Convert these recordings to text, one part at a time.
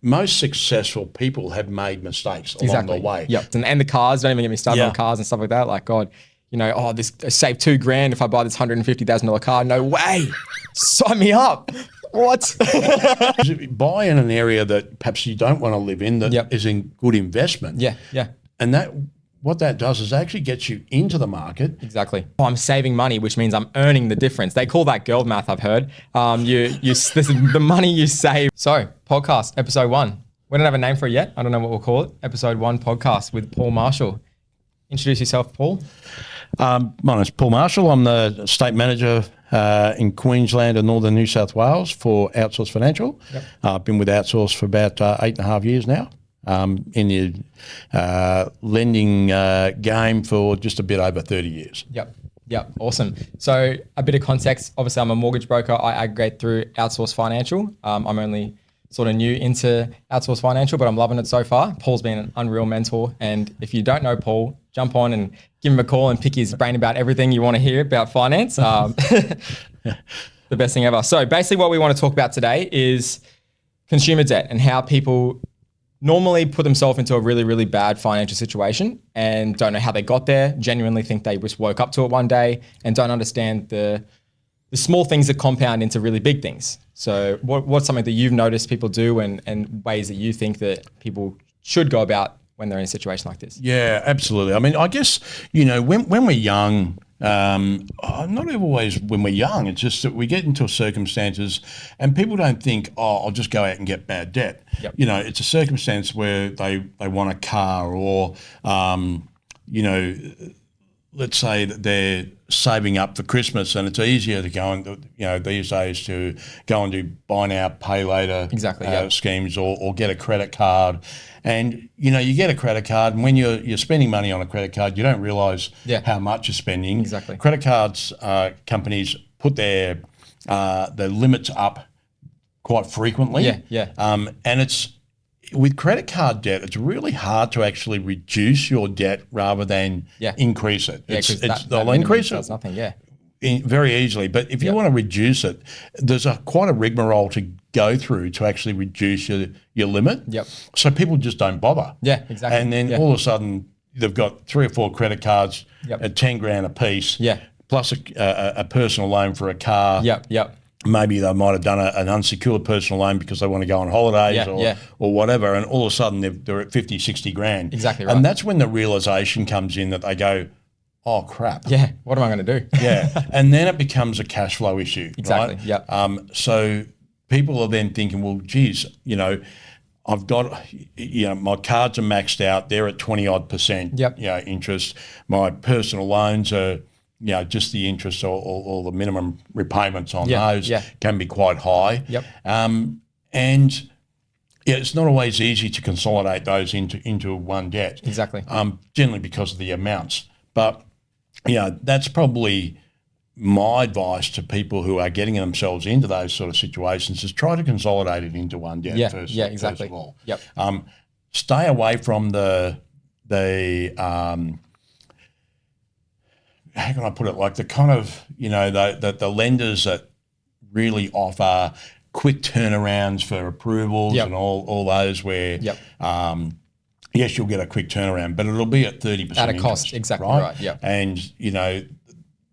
most successful people have made mistakes along the way. Yep. And the cars, don't even get me started Yeah. on cars and stuff like that. Like, God, this I save $2,000 if I buy this $150,000 car. No way. Sign me up. What? Buy in an area that perhaps you don't want to live in that is in good investment. Yeah. And what that does is actually gets you into the market. Exactly. I'm saving money, which means I'm earning the difference. They call that girl math, I've heard. This is the money you save. So, podcast, episode 1. We don't have a name for it yet. I don't know what we'll call it. Episode 1 podcast with Paul Marshall. Introduce yourself, Paul. My name's Paul Marshall. I'm the state manager in Queensland and Northern New South Wales for Outsource Financial. Yep. I've been with Outsource for about 8.5 years now. In the lending game for just a bit over 30 years. Yep. Awesome. So a bit of context. Obviously, I'm a mortgage broker. I aggregate through Outsource Financial. I'm only sort of new into Outsource Financial, but I'm loving it so far. Paul's been an unreal mentor. And if you don't know Paul, jump on and give him a call and pick his brain about everything you want to hear about finance. The best thing ever. So basically what we want to talk about today is consumer debt and how people normally put themselves into a really, really bad financial situation and don't know how they got there, genuinely think they just woke up to it one day and don't understand the small things that compound into really big things. So what's something that you've noticed people do and ways that you think that people should go about when they're in a situation like this? Yeah, absolutely. I mean, I guess, when we're young, not always when we're young, it's just that we get into circumstances and people don't think, I'll just go out and get bad debt. Yep. It's a circumstance where they want a car or, let's say that they're saving up for Christmas and it's easier to go and, these days to go and do buy now, pay later schemes or get a credit card. And, you get a credit card and when you're spending money on a credit card, you don't realise how much you're spending. Exactly. Credit cards companies put their limits up quite frequently. Yeah. And it's with credit card debt, it's really hard to actually reduce your debt rather than increase it. They'll increase it. Nothing. Yeah. Very easily. But if you want to reduce it, there's quite a rigmarole to go through to actually reduce your limit. Yep. So people just don't bother. Yeah, exactly. And then all of a sudden they've got 3 or 4 credit cards at $10,000 a piece. Yeah. Plus a personal loan for a car. Yep. Maybe they might have done an unsecured personal loan because they want to go on holidays or whatever, and all of a sudden they're at 50, 60 grand. Exactly right. And that's when the realization comes in that they go, oh, crap. Yeah, what am I going to do? Yeah, and then it becomes a cash flow issue. Exactly, right? yep. So people are then thinking, well, geez, I've got, my cards are maxed out. They're at 20-odd% interest. My personal loans are, just the interest or the minimum repayments on those can be quite high. Yep. And it's not always easy to consolidate those into one debt. Exactly. Generally because of the amounts. But, that's probably my advice to people who are getting themselves into those sort of situations is try to consolidate it into one debt first of all. Yep. Stay away from the how can I put it? Like the kind of, the lenders that really offer quick turnarounds for approvals and all those where, yes, you'll get a quick turnaround, but it'll be at 30% at a cost. Interest, exactly right. Yep. And,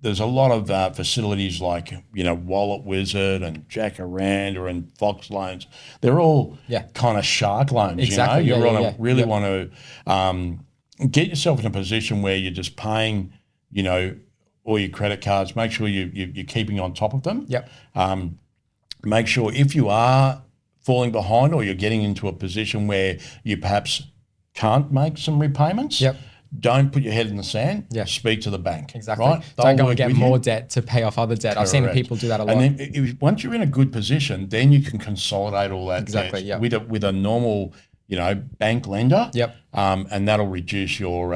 there's a lot of facilities like, Wallet Wizard and Jacaranda and Fox Loans. They're all kind of shark loans, Exactly. You really want to get yourself in a position where you're just paying, all your credit cards, make sure you're keeping on top of them. Yep. Make sure if you are falling behind or you're getting into a position where you perhaps can't make some repayments, don't put your head in the sand. Speak to the bank. Exactly. Right? Don't go and get more debt to pay off other debt. Correct. I've seen people do that a lot. And then once you're in a good position, then you can consolidate all that debt with a normal, bank lender. Yep. And that'll reduce your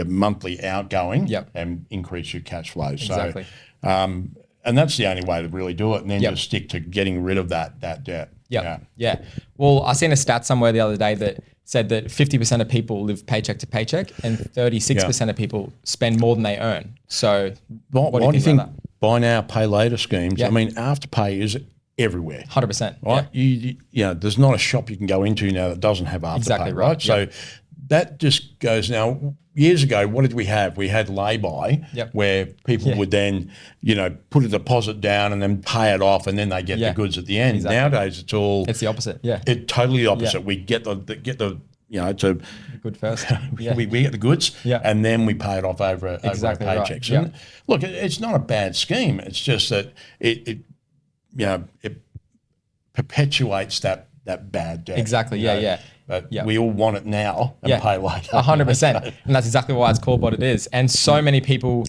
monthly outgoing. Yep. And increase your cash flow. Exactly. So, and that's the only way to really do it. And then just stick to getting rid of that debt. Yeah. Well, I seen a stat somewhere the other day that said that 50% of people live paycheck to paycheck and 36% of people spend more than they earn. So what do you think buy now, pay later schemes, I mean, Afterpay everywhere. 100%. Right? Yeah. There's not a shop you can go into now that doesn't have Afterpay. Exactly right? Yep. So that just goes now. Years ago, what did we have? We had lay-by, where people would then, put a deposit down and then pay it off, and then they get the goods at the end. Exactly. Nowadays, it's the opposite. Yeah, it's totally the opposite. We get the it's a good first. we get the goods, and then we pay it off over a paycheck. Right. So look, it's not a bad scheme. It's just that it perpetuates that bad debt. Exactly. But we all want it now and pay later. 100%. And that's exactly why it's called what it is. And so many people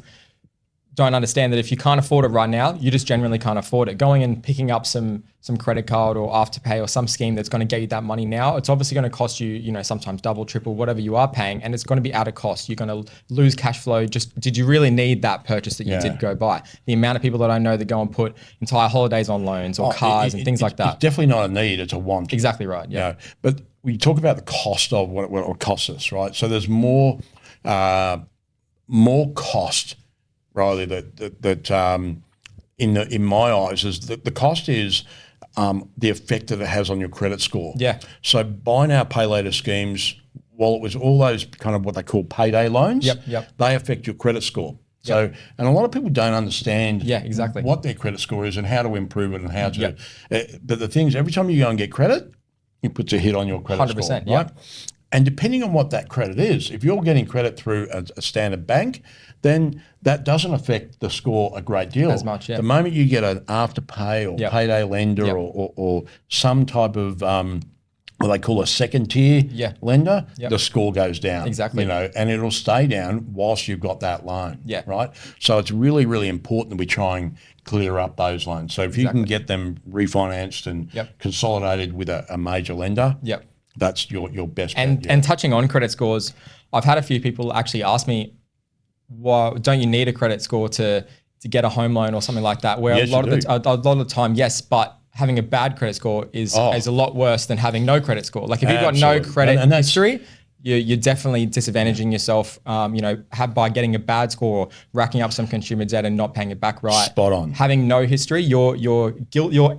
don't understand that if you can't afford it right now, you just genuinely can't afford it. Going and picking up some credit card or Afterpay or some scheme that's going to get you that money now, it's obviously going to cost you, sometimes double, triple, whatever you are paying, and it's going to be out of cost. You're going to lose cash flow. Just, did you really need that purchase that you did go buy? The amount of people that I know that go and put entire holidays on loans or cars and things like that. It's definitely not a need, it's a want. Exactly right, yeah. But we talk about the cost of what it costs us, right? So there's more cost, Riley, that in my eyes is that the cost is the effect that it has on your credit score. Yeah. So buy now, pay later schemes, while it was all those kind of what they call payday loans, they affect your credit score. So, and a lot of people don't understand what their credit score is and how to improve it and how to. But the thing is, every time you go and get credit, it puts a hit on your credit 100%, score, right? And depending on what that credit is, if you're getting credit through a standard bank, then that doesn't affect the score a great deal. As much, The moment you get an Afterpay or payday lender or some type of what they call a second tier lender, the score goes down. Exactly. And it'll stay down whilst you've got that loan. Right. So it's really, really important that we try and clear up those loans. So if you can get them refinanced and consolidated with a major lender, that's your best bet. And touching on credit scores, I've had a few people actually ask me, "Why don't you need a credit score to get a home loan or something like that?" Where a lot of the time, yes, but having a bad credit score is a lot worse than having no credit score. Like if you've got no credit history, you're definitely disadvantaging yourself, by getting a bad score, or racking up some consumer debt and not paying it back right. Spot on. Having no history, you're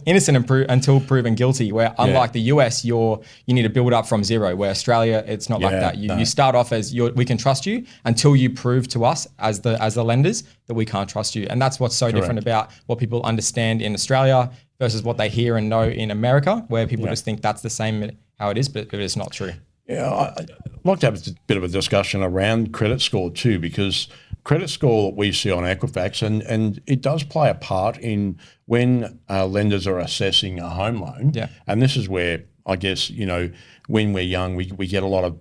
innocent until proven guilty. Where unlike the US, you need to build up from zero. Where Australia, it's not like that. You start off as we can trust you until you prove to us as the lenders that we can't trust you. And that's what's so different about what people understand in Australia versus what they hear and know in America, where people just think that's the same how it is, but it's not true. Yeah, I'd like to have a bit of a discussion around credit score too, because credit score that we see on Equifax, and it does play a part in when lenders are assessing a home loan. Yeah. And this is where, I guess, when we're young, we get a lot of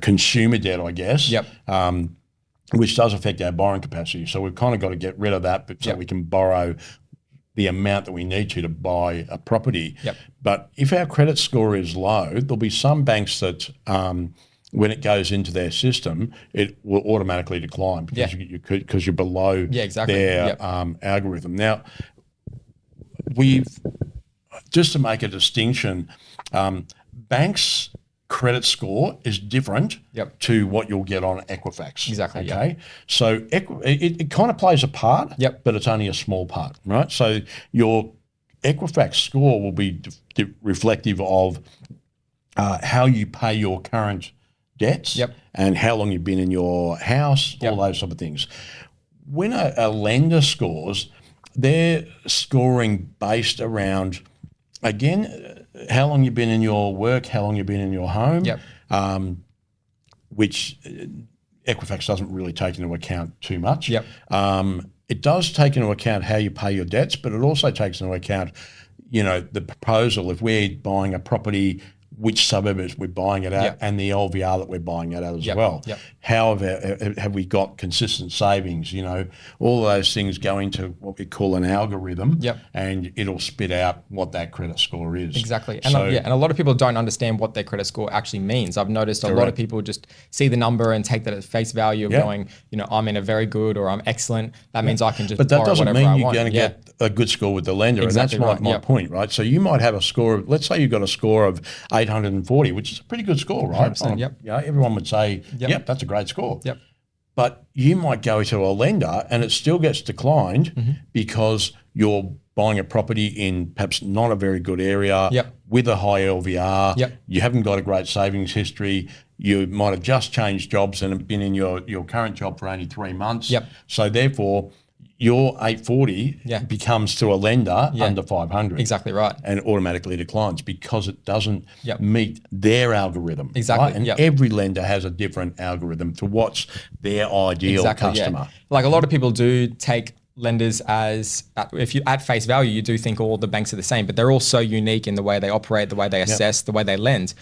consumer debt, I guess. Yep. Which does affect our borrowing capacity. So we've kind of got to get rid of that so we can borrow the amount that we need to buy a property. Yep. But if our credit score is low, there'll be some banks that when it goes into their system, it will automatically decline because you're below their algorithm. Now, just to make a distinction, banks' credit score is different to what you'll get on Equifax. Exactly. Okay. So it kind of plays a part, but it's only a small part, right? So your Equifax score will be reflective of how you pay your current debts and how long you've been in your house, all those sort of things. When a lender scores, they're scoring based around, again, how long you've been in your work, how long you've been in your home, which Equifax doesn't really take into account too much. It does take into account how you pay your debts, but it also takes into account, the proposal. If we're buying a property, which suburb we're buying it at, and the LVR that we're buying it at as well. How have we got consistent savings? All of those things go into what we call an algorithm, and it'll spit out what that credit score is. Exactly. And and a lot of people don't understand what their credit score actually means. I've noticed a lot of people just see the number and take that at face value of going, I'm in a very good or I'm excellent. That means I can just borrow whatever I want. But that doesn't mean you're going to get a good score with the lender. Exactly. And that's my point, right? So you might have a score of, let's say you've got a score of 840, which is a pretty good score, right? Everyone would say, that's a great score. But you might go to a lender and it still gets declined because your buying a property in perhaps not a very good area with a high LVR. You haven't got a great savings history. You might have just changed jobs and have been in your current job for only 3 months. So therefore, your 840 becomes to a lender under 500. Exactly right. And automatically declines because it doesn't meet their algorithm. Exactly. Right? And every lender has a different algorithm to what's their ideal customer. Yeah. Like a lot of people do take lenders as, if you at face value, you do think all the banks are the same, but they're all so unique in the way they operate, the way they assess, the way they lend.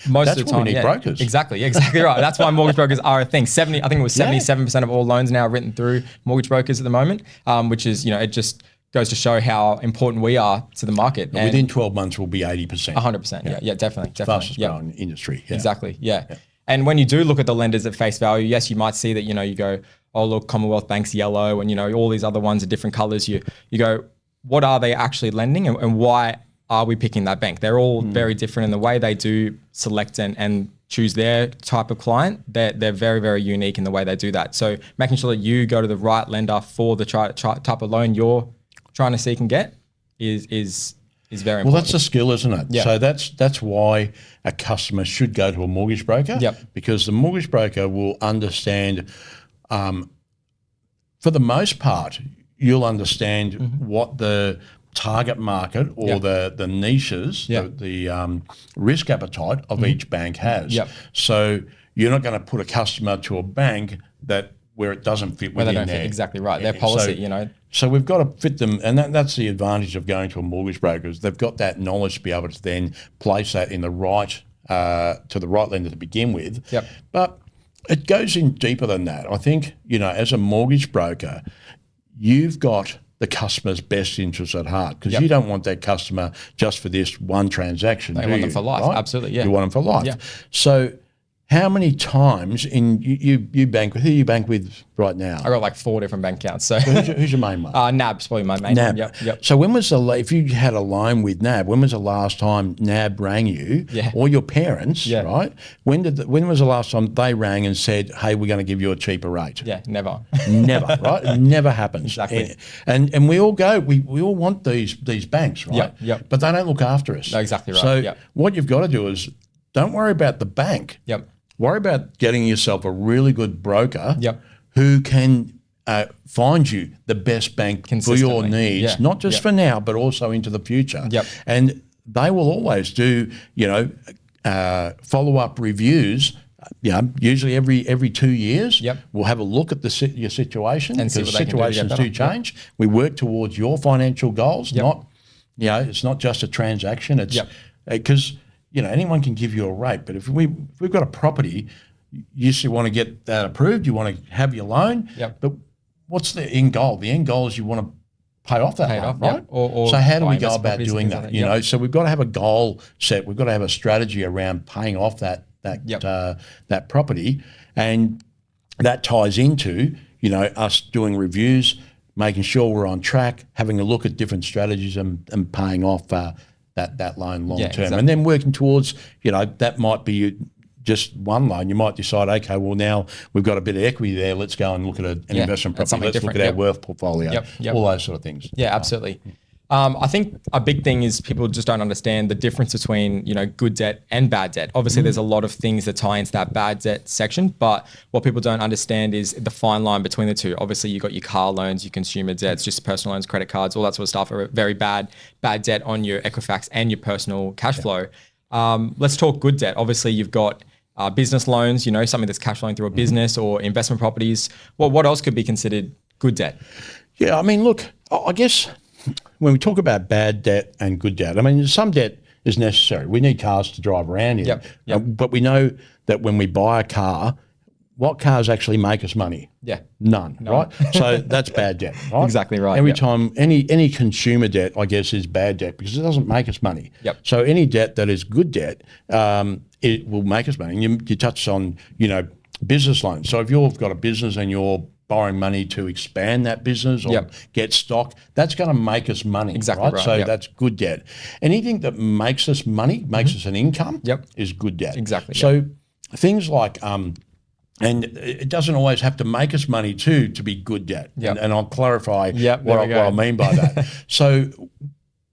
Most of the time, we need brokers. Exactly right. That's why mortgage brokers are a thing. I think it was 77% of all loans now are written through mortgage brokers at the moment, which is, it just goes to show how important we are to the market. And within 12 months, we'll be 80%. 100%. Yeah, definitely. Fastest growing industry. Exactly. Yeah. And when you do look at the lenders at face value, yes, you might see that, you go, oh, look, Commonwealth Bank's yellow and, all these other ones are different colors. You go, what are they actually lending and why are we picking that bank? They're all very different in the way they do select and choose their type of client. They're very, very unique in the way they do that. So making sure that you go to the right lender for the type of loan you're trying to seek and get is very important. Well, that's a skill, isn't it? Yeah. So that's why a customer should go to a mortgage broker. Because the mortgage broker will understand, for the most part, you'll understand what the target market or the niches, the risk appetite of each bank has. So you're not going to put a customer to a bank where it doesn't fit within there. Exactly right. Their policy, So we've got to fit them, and that's the advantage of going to a mortgage broker is they've got that knowledge to be able to then place that in the right to the right lender to begin with. But it goes in deeper than that. I think, as a mortgage broker, you've got the customer's best interests at heart because you don't want that customer just for this one transaction. They want them for life, absolutely, You want them for life. So how many times you bank with, who you bank with right now? I got like 4 different bank accounts. So who's your main one? NAB's probably my main NAB. one. Yep. So when was if you had a loan with NAB, when was the last time NAB rang you or your parents, right? When was the last time they rang and said, hey, we're going to give you a cheaper rate? Yeah, never. Never, right? It never happens. Exactly. And we all go, we all want these banks, right? But they don't look after us. No, exactly right. So what you've got to do is don't worry about the bank. Worry about getting yourself a really good broker who can find you the best bank for your needs, not just for now, but also into the future. And they will always do, follow-up reviews. Usually every 2 years, we'll have a look at your situation and because situations do change. We work towards your financial goals, not, it's not just a transaction. It's because anyone can give you a rate, but if we've got a property, you still want to get that approved. You want to have your loan, but what's the end goal? The end goal is you want to pay off that loan, right? Or so how do we go about doing that? Like so we've got to have a goal set. We've got to have a strategy around paying off that property, and that ties into us doing reviews, making sure we're on track, having a look at different strategies, and paying off that loan long term, and then working towards that might be just one loan. You might decide, okay, well now we've got a bit of equity there. Let's go and look at an investment property. Let's look at our wealth portfolio. All those sort of things. Yeah, absolutely. I think a big thing is people just don't understand the difference between, good debt and bad debt. Obviously, there's a lot of things that tie into that bad debt section, but what people don't understand is the fine line between the two. Obviously, you've got your car loans, your consumer debts, just personal loans, credit cards, all that sort of stuff are very bad debt on your Equifax and your personal cash flow. Let's talk good debt. Obviously, you've got business loans, something that's cash flowing through a business or investment properties. Well, what else could be considered good debt? Yeah, I mean, look, I guess when we talk about bad debt and good debt, I mean, some debt is necessary. We need cars to drive around in. But we know that when we buy a car, what cars actually make us money? None. Right? So that's bad debt, right? Exactly right. Every time, any consumer debt, I guess, is bad debt because it doesn't make us money. So any debt that is good debt, it will make us money. And you touched on, business loans. So if you've got a business and you're borrowing money to expand that business or get stock, that's going to make us money. Exactly right. So that's good debt. Anything that makes us money, makes us an income, is good debt. Exactly. So things like And it doesn't always have to make us money too to be good debt. And I'll clarify what I mean by that. So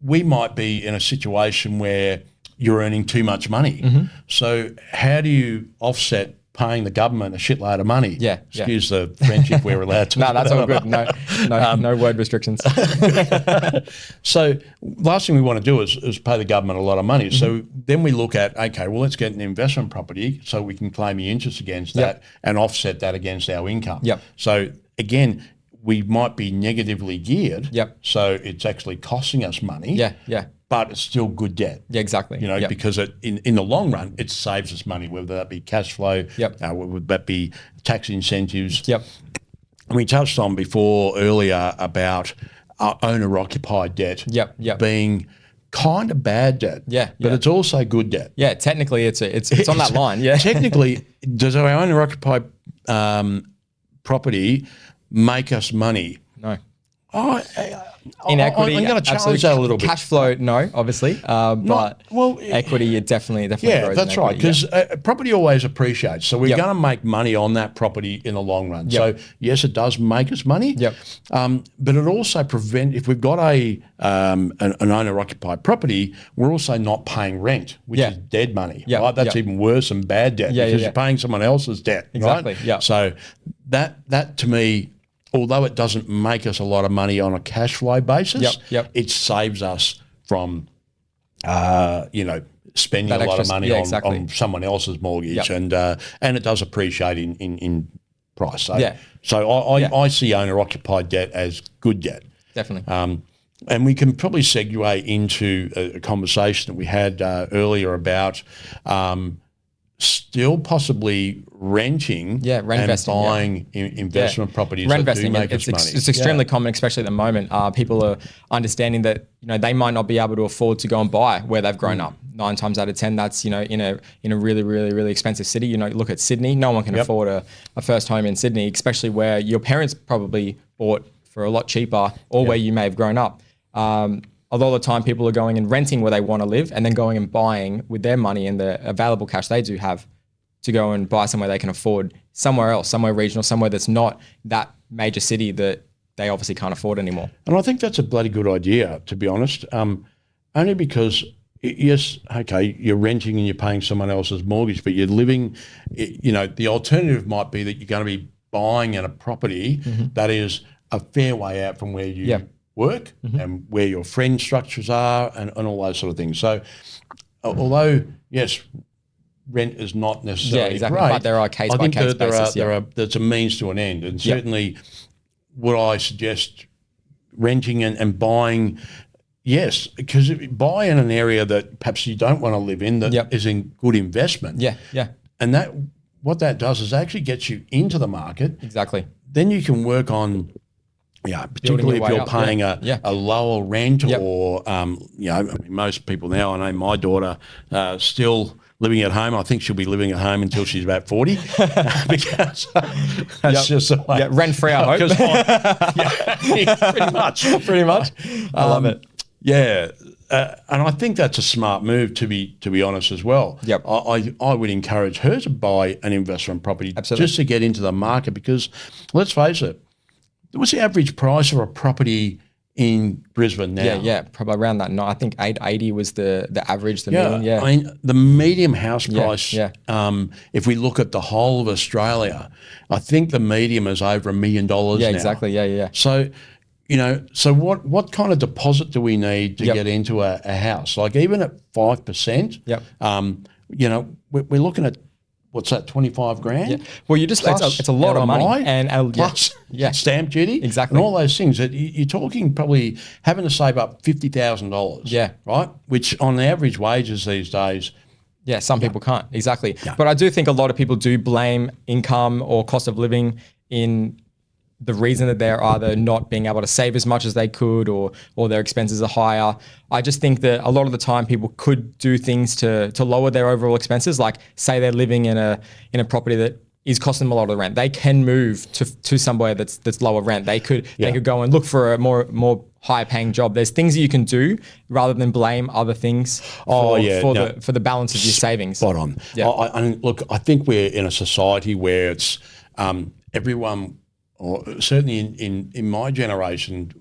we might be in a situation where you're earning too much money. So how do you offset paying the government a shitload of money? Excuse the French if we're allowed to. No, that's all good. No word restrictions. So last thing we want to do is pay the government a lot of money. So then we look at, okay, well, let's get an investment property so we can claim the interest against that and offset that against our income. So again, we might be negatively geared. So it's actually costing us money. But it's still good debt. Exactly. You know, because in the long run, it saves us money, whether that be cash flow, whether that be tax incentives. And we touched on earlier about owner-occupied debt being kind of bad debt. But it's also good debt. Technically, it's on that line. Technically, does our owner-occupied property make us money? No. In equity, I'm going to challenge that a little bit. Cash flow, no, obviously, but equity, it definitely grows. That's right, because property always appreciates. So we're going to make money on that property in the long run. So yes, it does make us money. But it also if we've got an owner-occupied property, we're also not paying rent, which is dead money. Right? That's even worse than bad debt because you're paying someone else's debt. Exactly. Right? So that to me, although it doesn't make us a lot of money on a cash flow basis, it saves us from, spending a lot of money on someone else's mortgage, and it does appreciate in price. So I see owner-occupied debt as good debt. Definitely. And we can probably segue into a conversation that we had earlier about still possibly renting and buying investment properties that do make us money. It's extremely common, especially at the moment. People are understanding that they might not be able to afford to go and buy where they've grown up. 9 times out of 10, that's in a really, really, really expensive city. Look at Sydney. No one can afford a first home in Sydney, especially where your parents probably bought for a lot cheaper, or where you may have grown up. A lot of the time people are going and renting where they want to live and then going and buying with their money and the available cash they do have to go and buy somewhere they can afford somewhere else, somewhere regional, somewhere that's not that major city that they obviously can't afford anymore. And I think that's a bloody good idea, to be honest, only because, yes, okay, you're renting and you're paying someone else's mortgage, but you're living, the alternative might be that you're going to be buying in a property that is a fair way out from where you work and where your friend structures are and all those sort of things. So although, yes, rent is not necessarily great, but there are case-by-case basis. There's a means to an end. And certainly would I suggest renting and buying, yes, because buy in an area that perhaps you don't want to live in that is in good investment. And what that does is actually gets you into the market. Exactly. Then you can work on particularly if you're paying a lower rent or, most people now, I know my daughter still living at home. I think she'll be living at home until she's about 40 because that's just the way. Rent-free, I hope. Pretty much. I love it. Yeah. And I think that's a smart move, to be honest, as well. I would encourage her to buy an investment property just to get into the market because, let's face it, what's the average price of a property in Brisbane now? Probably around that. No, I think 880 was the average, median. I mean, the medium house price, if we look at the whole of Australia, I think the medium is over $1 million now. Exactly. So, so what kind of deposit do we need to get into a house? Like even at 5%, we're looking at, what's that, 25 grand? Well, it's a lot of money. And plus stamp duty. Exactly. And all those things. You're talking probably having to save up $50,000. Right? Which on the average wages these days. Some people can't. Exactly. But I do think a lot of people do blame income or cost of living in the reason that they're either not being able to save as much as they could or their expenses are higher. I just think that a lot of the time people could do things to lower their overall expenses. Like say they're living in a property that is costing them a lot of the rent. They can move to somewhere that's lower rent. They could go and look for a more higher paying job. There's things that you can do rather than blame other things for the balance of your savings. Spot on. Yeah. And look, I think we're in a society where it's everyone, or certainly in my generation,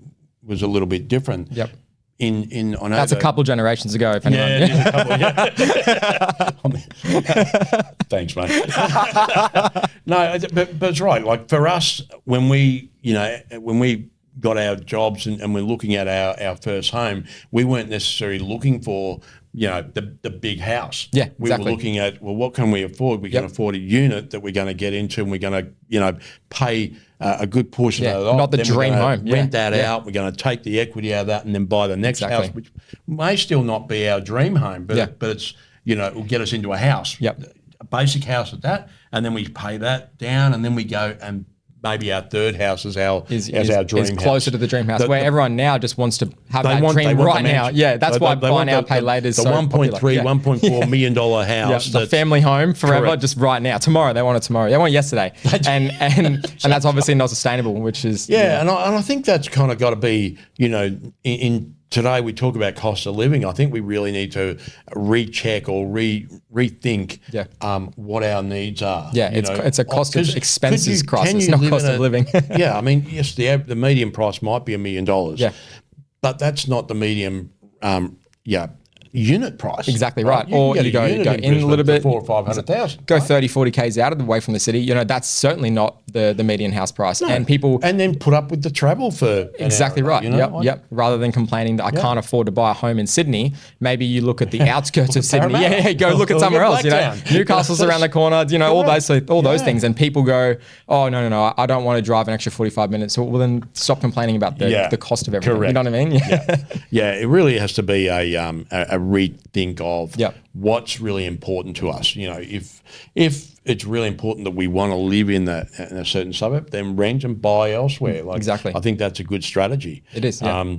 was a little bit different. Yep. I know that's a couple generations ago. If anyone, it is a couple. Thanks, mate. No, but it's right. Like for us, when we got our jobs and we're looking at our first home, we weren't necessarily looking for the big house. Yeah, we were looking at, well, what can we afford? We can afford a unit that we're going to get into, and we're going to pay a good portion of that. Not the dream home. Rent that out. We're going to take the equity out of that and then buy the next house, which may still not be our dream home, but it's it will get us into a house. Yep. A basic house at that, and then we pay that down, and then we go and maybe our third house is our dream house. Is closer to the dream house, where everyone now just wants to have that dream right now. Yeah, that's why buy now, pay later is so popular. The $1.4 million house. The family home forever, correct. Just right now. Tomorrow, they want it tomorrow. They want it yesterday. and that's obviously not sustainable, which is... Yeah, and I think that's kind of got to be, in today we talk about cost of living. I think we really need to recheck or rethink what our needs are. Yeah, it's a cost of expenses crisis, not cost of living. Yeah, I mean, yes, the median price might be $1 million. Yeah, but that's not the median. Unit price. Right. Or you go in a little bit, 400,000 or 500,000. Go 30, 40 Ks out of the way from the city. That's certainly not the median house price. No. And then put up with the travel for exactly hour, right. Yep. Rather than complaining that I can't afford to buy a home in Sydney, maybe you look at the outskirts of Sydney. Go look at somewhere else. Newcastle's around the corner. All those things. And people go, oh no, I don't want to drive an extra 45 minutes. So well, then stop complaining about the cost of everything. Correct. You know what I mean? Yeah. It really has to be a rethink of what's really important to us. If it's really important that we want to live in a certain suburb, then rent and buy elsewhere. Exactly. I think that's a good strategy. It is. Yeah.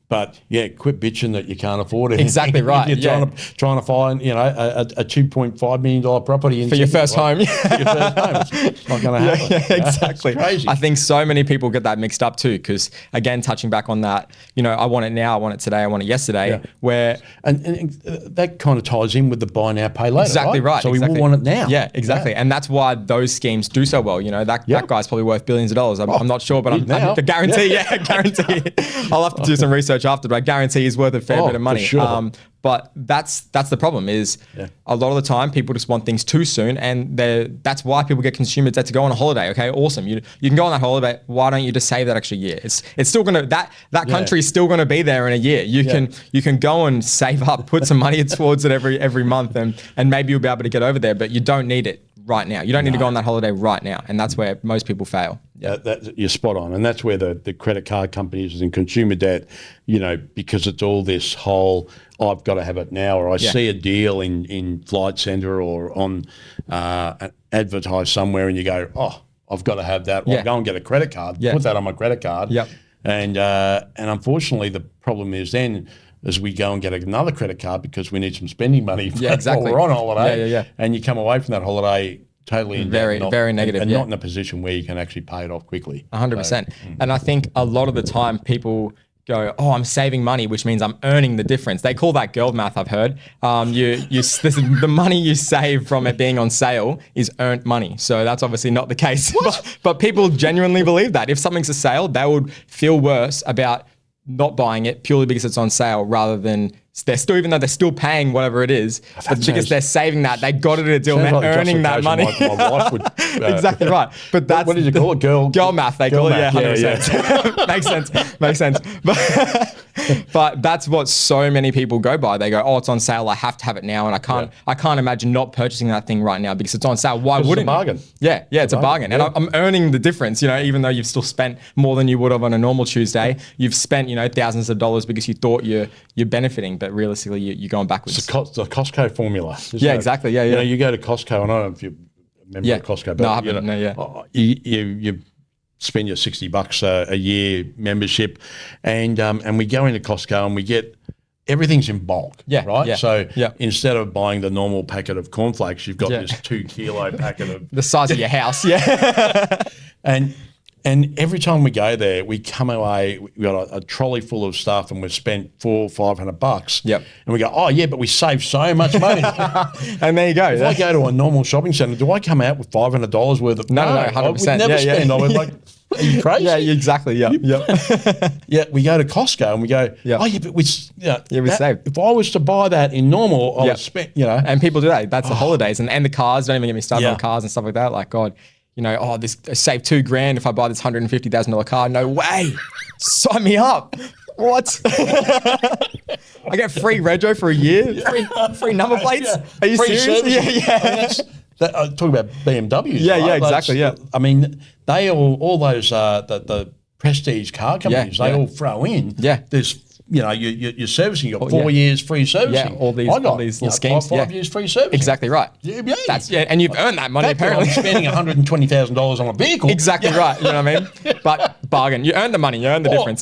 But quit bitching that you can't afford it. Exactly right. You're trying to find a $2.5 million property for your first home. It's not going to happen. Yeah, exactly. It's crazy. I think so many people get that mixed up too. Because again, touching back on that, I want it now, I want it today, I want it yesterday. Yeah. Where and that kind of ties in with the buy now, pay later. Exactly right. So we will want it now. Yeah, exactly. Yeah. And that's why those schemes do so well. That guy's probably worth billions of dollars. I'm not sure, but I'm guarantee. Yeah, guarantee. I'll have to do some research after, but I guarantee he's worth a fair bit of money. For sure. But that's the problem is a lot of the time people just want things too soon, and that's why people get consumer debt to go on a holiday. Okay, awesome. You can go on that holiday. Why don't you just save that extra year? It's still gonna that country is still gonna be there in a year. You can go and save up, put some money towards it every month, and maybe you'll be able to get over there. But you don't need it right now. You don't need to go on that holiday right now, and that's where most people fail. Yeah, you're spot on, and that's where the credit card companies and consumer debt, because it's all this whole I've got to have it now, or I see a deal in Flight Centre or on advertised somewhere, and you go, oh, I've got to have that. Or go and get a credit card, put that on my credit card. Yep. And unfortunately, the problem is then as we go and get another credit card because we need some spending money while we're on holiday, and you come away from that holiday totally in very negative, and not in a position where you can actually pay it off quickly. 100%. And I think a lot of the time people go, oh, I'm saving money, which means I'm earning the difference. They call that girl math, I've heard. The money you save from it being on sale is earned money. So that's obviously not the case. But people genuinely believe that. If something's a sale, they would feel worse about not buying it purely because it's on sale rather than even though they're still paying whatever it is, but because they're saving that, they got it at a deal and they're earning that money. My wife would, exactly right. But that's what did you call it? Girl math. They call it. Yeah, 100%. Makes sense. But that's what so many people go by. They go, oh, it's on sale. I have to have it now, and I can't imagine not purchasing that thing right now because it's on sale. Why wouldn't? It's a bargain. Yeah, it's a bargain, and I'm earning the difference. Even though you've still spent more than you would have on a normal Tuesday, you've spent thousands of dollars because you thought you're benefiting, but realistically you're going backwards. It's the Costco formula. Exactly. Yeah. You go to Costco, and I don't know if you remember Costco, but no, I haven't. You spend your $60 a year membership, and we go into Costco and we get everything's in bulk, right? Yeah, so instead of buying the normal packet of cornflakes, you've got this 2 kilo packet of the size of your house, And every time we go there, we come away, we got a trolley full of stuff and we've spent $400-500. Yep. And we go, oh yeah, but we saved so much money. And there you go. If I go to a normal shopping centre, do I come out with $500 worth of? No, 100%. We'd never spend. I was like, are you crazy? Yeah, exactly. Yeah. Yeah, we go to Costco and we go, yeah. oh yeah, but we saved. If I was to buy that in normal, I would spend, And people do that. That's the holidays and the cars. Don't even get me started on cars and stuff like that. Like, God, this I save $2,000 if I buy this $150,000 car. No way. Sign me up. What? I get free rego for a year. Free number plates. Are you free serious? Service. Yeah. Talk about BMWs. Yeah, right? yeah, exactly. I mean, they all those the prestige car companies. They all throw in. Yeah. There's you're servicing. You got 4 years free servicing. Yeah, all these little schemes. 5 years free servicing. Exactly right. Yeah. And you've earned that money apparently. I'm spending $120,000 on a vehicle. Exactly right. You know what I mean? But bargain. You earn the money. You earn the difference.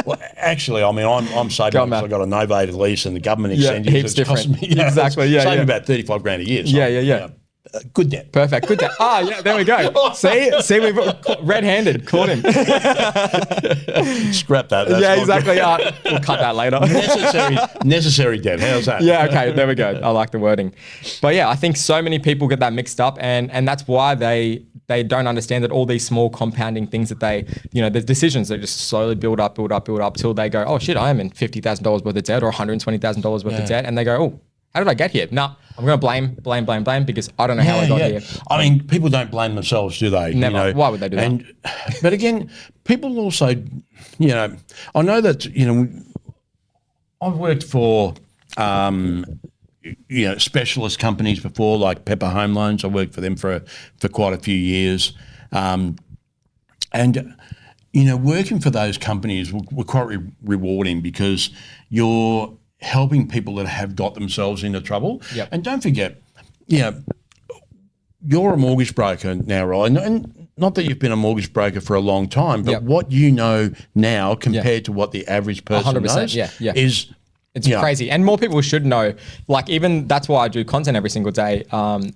Well, actually, I mean, I'm saving because I've got a novated lease and the government incentives. Heaps different. Me, exactly. Saving about $35,000 a year. So, yeah. Good debt. Perfect. Good debt. Yeah, there we go. See, we've red-handed caught him. Scrap that. That's exactly. We'll cut that later. Necessary debt. How's that? Yeah, okay, there we go. I like the wording. But yeah, I think so many people get that mixed up and that's why they don't understand that all these small compounding things that the decisions that just slowly build up till they go, oh shit, I am in $50,000 worth of debt or $120,000 worth of debt. And they go, oh, how did I get here? No, I'm going to blame because I don't know how I got here. I mean, people don't blame themselves, do they? Never. Why would they do that? But again, people also, I know that, I've worked for, specialist companies before, like Pepper Home Loans. I worked for them for quite a few years. Working for those companies were quite rewarding because you're helping people that have got themselves into trouble. Yep. And don't forget, you're a mortgage broker now, right? And not that you've been a mortgage broker for a long time, but what you know now compared to what the average person 100%, knows is... It's crazy. And more people should know. Like even that's why I do content every single day. And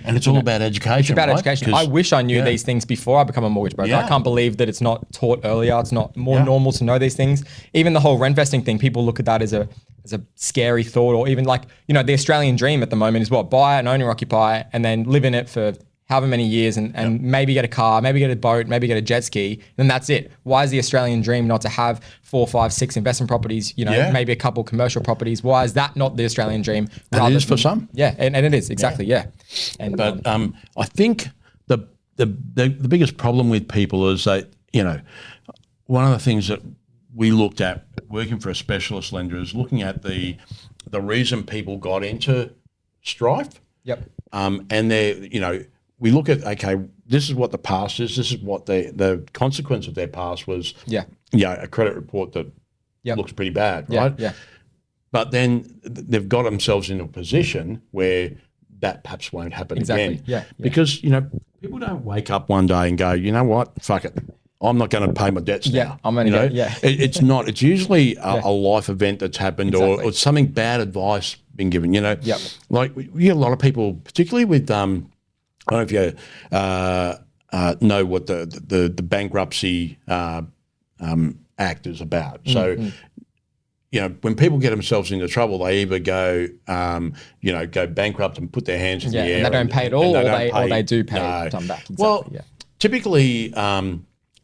it's all about education. It's about education. I wish I knew these things before I become a mortgage broker. I can't believe that it's not taught earlier. It's not more normal to know these things. Even the whole rent vesting thing, people look at that as a scary thought, or even like, the Australian dream at the moment is what? Buy an owner occupier and then live in it for however many years and maybe get a car, maybe get a boat, maybe get a jet ski, then that's it. Why is the Australian dream not to have 4, 5, 6 investment properties, maybe a couple commercial properties? Why is that not the Australian dream? It is for some. Yeah, and it is, exactly, And, but I think the biggest problem with people is that, one of the things that we looked at working for a specialist lender is looking at the reason people got into strife. Yep. And they're, we look at, okay, this is what the past is. This is what the consequence of their past was. A credit report that looks pretty bad, right? Yeah. But then they've got themselves in a position where that perhaps won't happen again. Yeah. Because, people don't wake up one day and go, you know what, fuck it. I'm not going to pay my debts now. I'm going to It's not. It's usually a life event that's happened or something bad advice been given, Like we get a lot of people, particularly with I don't know if you know what the bankruptcy act is about. So, when people get themselves into trouble, they either go, go bankrupt and put their hands in the air. And they don't pay it all, or they do pay some back. Exactly, well, typically,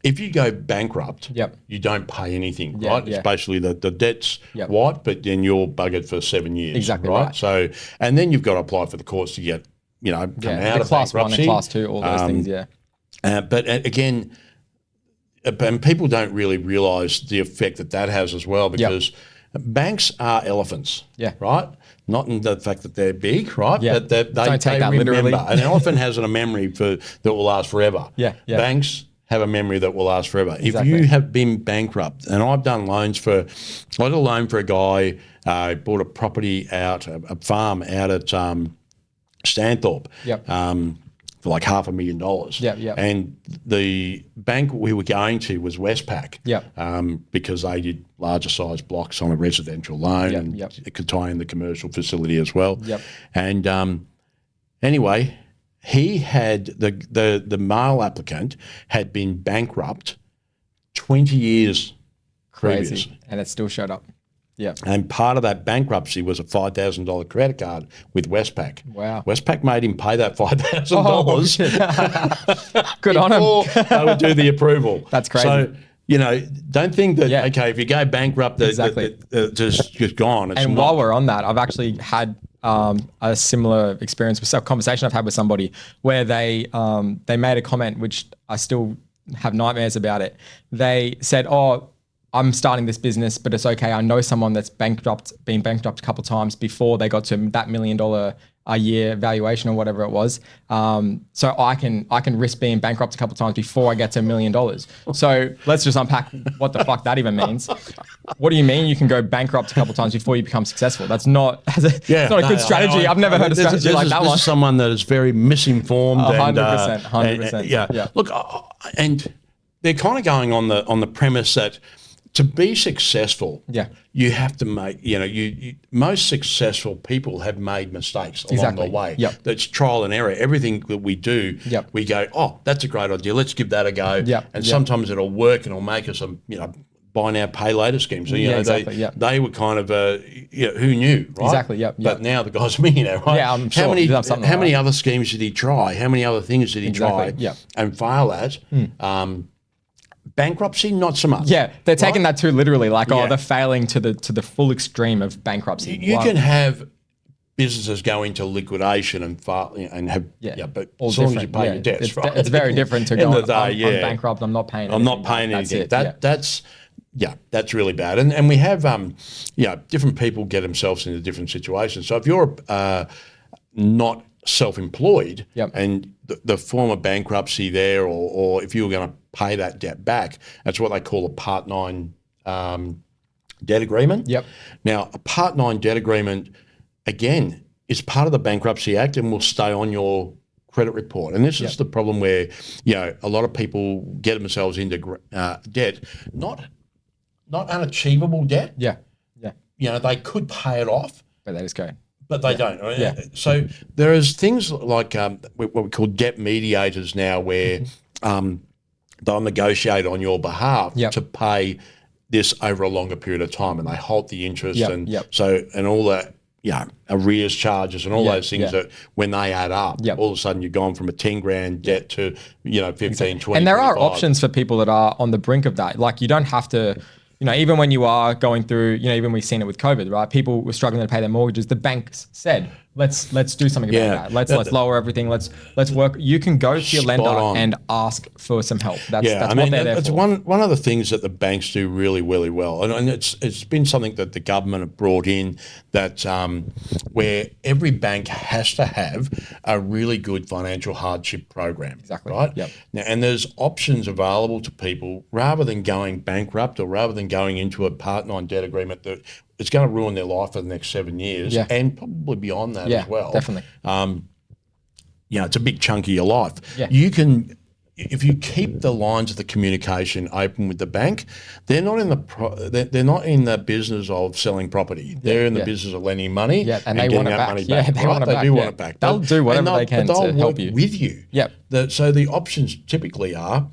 if you go bankrupt, you don't pay anything, right? It's basically the debt's wiped, but then you're buggered for 7 years. Exactly right. So, and then you've got to apply for the courts to get, come out of class bankruptcy. 1 and class 2, all those things, But again, and people don't really realise the effect that has as well, because banks are elephants, right? Not in the fact that they're big, right? But they remember. Literally. An elephant has a memory that will last forever. Banks have a memory that will last forever. Exactly. If you have been bankrupt, and I've done loans I did a loan for a guy, bought a property out, a farm out at Stanthorpe, for like $500,000. And the bank we were going to was Westpac, because they did larger size blocks on a residential loan, and it could tie in the commercial facility as well. And anyway, he had the male applicant had been bankrupt 20 years previous, and it still showed up. Yeah. And part of that bankruptcy was a $5,000 credit card with Westpac. Wow. Westpac made him pay that $5,000. Good on him. They would do the approval. That's crazy. So, don't think that, okay, if you go bankrupt, just gone. It's and while we're on that, I've actually had a similar experience with a conversation I've had with somebody where they made a comment, which I still have nightmares about it. They said, "Oh, I'm starting this business, but it's okay. I know someone that's been bankrupt a couple of times before they got to that $1 million a year valuation or whatever it was. So I can risk being bankrupt a couple of times before I get to $1 million." So let's just unpack what the fuck that even means. What do you mean you can go bankrupt a couple of times before you become successful? That's not it's not a good strategy. I've never heard a strategy like that one. This is someone that is very misinformed. 100%. 100%. Yeah. Look, and they're kind of going on the premise that to be successful, you have to make, most successful people have made mistakes along the way. Yep. That's trial and error. Everything that we do, we go, oh, that's a great idea. Let's give that a go. And sometimes it'll work and it'll make us buy now, pay later scheme. So, they were kind of, who knew, right? Exactly, But now the guy's a millionaire, right? Yeah, I'm sure. How many other schemes did he try? How many other things did he try and fail at? Bankruptcy, not so much. Yeah, they're taking that too literally, like, they're failing to the full extreme of bankruptcy. You can have businesses go into liquidation and have, but as long as you pay your debts, right? It's very different to go, I'm bankrupt, I'm not paying anything. I'm not paying anything. That's really bad. And we have, different people get themselves into different situations. So if you're not self-employed and the form of bankruptcy there, or if you were going to pay that debt back, that's what they call a Part 9 debt agreement. Now, a Part 9 debt agreement, again, is part of the Bankruptcy Act and will stay on your credit report. And this is the problem where, a lot of people get themselves into debt, not unachievable debt. They could pay it off, but they just go. But they don't. So there is things like what we call debt mediators now, where they'll negotiate on your behalf to pay this over a longer period of time, and they halt the interest and all that, arrears charges and all those things that when they add up, all of a sudden you're gone from a 10 grand debt to 15, 20. And there 25. are options for people that are on the brink of that. Like, you don't have to. Even when you are going through, even we've seen it with COVID, right? People were struggling to pay their mortgages. The banks said, let's do something about that. Let's lower everything. Let's work. You can go to your lender and ask for some help. That's what they're there for. It's one of the things that the banks do really, really well, and it's been something that the government have brought in, that where every bank has to have a really good financial hardship program. Exactly. Right. Now, and there's options available to people rather than going bankrupt or rather than going into a Part 9 debt agreement that it's going to ruin their life for the next 7 years and probably beyond that as well. Definitely. It's a big chunk of your life. You can, if you keep the lines of the communication open with the bank, they're not in the business of selling property. They're in the business of lending money and they want it back. Money back. They want it back. They do want it back. They'll do whatever they can to help you. With you. So the options typically are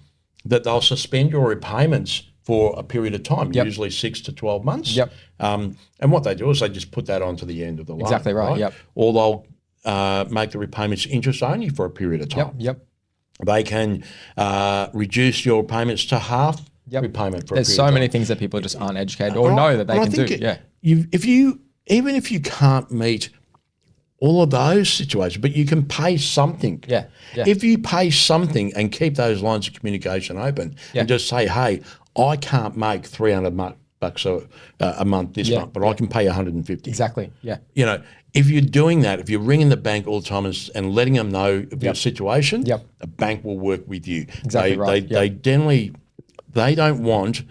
that they'll suspend your repayments for a period of time, usually 6 to 12 months. And what they do is they just put that onto the end of the loan. Exactly right. Or they'll make the repayments interest only for a period of time. They can reduce your payments to half repayment for a period of time. There's so many things that people just aren't educated or know that they can do. Even if you can't meet all of those situations, but you can pay something. If you pay something and keep those lines of communication open and just say, hey, I can't make $300 a month this month, but I can pay $150. Exactly. If you're doing that, if you're ringing the bank all the time and letting them know of your situation, the bank will work with you. Exactly right. They generally, they don't want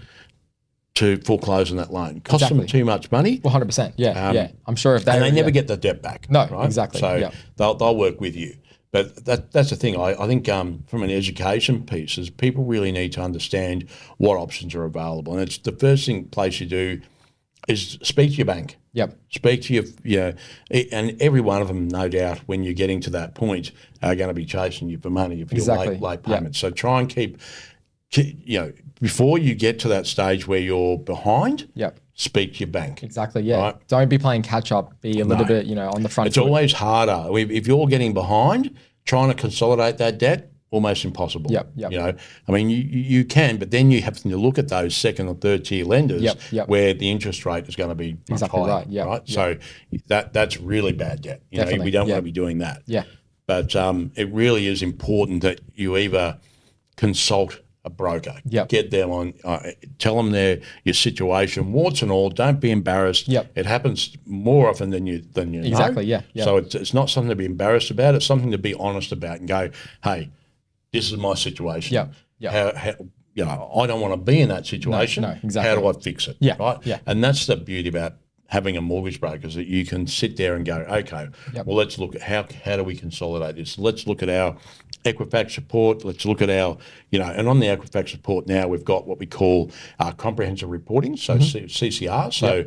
to foreclose on that loan. It costs them too much money. 100%. I'm sure if they never get the debt back. No, right? Exactly. So they'll work with you. But that's the thing. I think from an education piece is people really need to understand what options are available. And it's the first place you do is speak to your bank. Yep. Speak to and every one of them, no doubt, when you're getting to that point, are going to be chasing you for money if you're late payments. So try and keep, before you get to that stage where you're behind, speak to your bank. Exactly, yeah. Right? Don't be playing catch up. Be a little bit, on the front It's foot. always harder. If you're getting behind, trying to consolidate that debt, almost impossible. Yep. I mean, you can, but then you have to look at those second or third tier lenders where the interest rate is going to be much higher. Right. So that's really bad debt. We don't want to be doing that. Yeah. But it really is important that you either consult a broker. Get them on, tell them your situation, warts and all. Don't be embarrassed. It happens more often than you Exactly. know. So it's not something to be embarrassed about. It's something to be honest about and go, hey, this is my situation. How, I don't want to be in that situation. No, exactly. How do I fix it? Right. And that's the beauty about having a mortgage broker, is that you can sit there and go, okay, well, let's look at how do we consolidate this? Let's look at our Equifax report. Let's look at our, and on the Equifax report now, we've got what we call comprehensive reporting, so CCR. So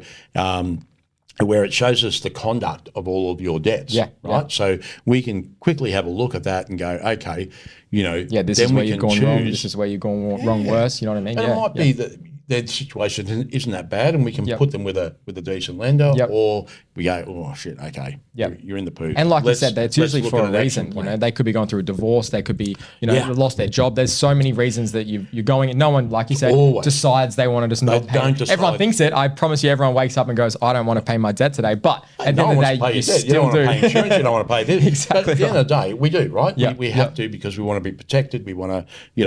where it shows us the conduct of all of your debts, right? So we can quickly have a look at that and go, okay, this is where you've gone wrong. This is where you've gone wrong worse. You know what I mean? And it might be that their situation isn't that bad, and we can put them with a decent lender, or we go, oh shit, okay, you're in the poo. And like you said, it's usually for a reason. They could be going through a divorce. They could be, lost their job. There's so many reasons that you're going. No one, like you said, decides they want to just not pay. Don't decide. Everyone thinks it. I promise you, everyone wakes up and goes, I don't want to pay my debt today. But at the end of the day, you still do. You don't want to pay insurance. You don't want to pay this. Exactly. But at the end of the day, we do, right? We have to, because we want to be protected. We want to, we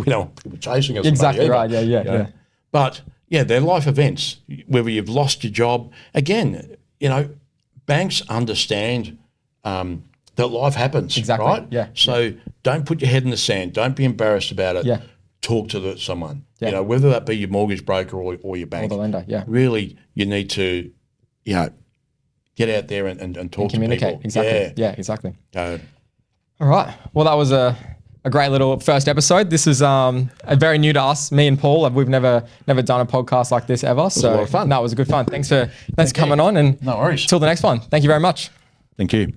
don't want people chasing us. Exactly right. Yeah. But they're life events. Whether you've lost your job, again, banks understand that life happens. Exactly. Right. Yeah. So don't put your head in the sand. Don't be embarrassed about it. Yeah. Talk to someone. Whether that be your mortgage broker or your bank. Or the lender. Yeah. Really, you need to, get out there and talk and communicate. to people. Exactly. Yeah. Exactly. All right. Well, that was a great little first episode. This is very new to us, me and Paul. We've never done a podcast like this ever. So a lot of fun. No, it was a good fun. Thanks for coming on, and no worries. Till the next one. Thank you very much. Thank you.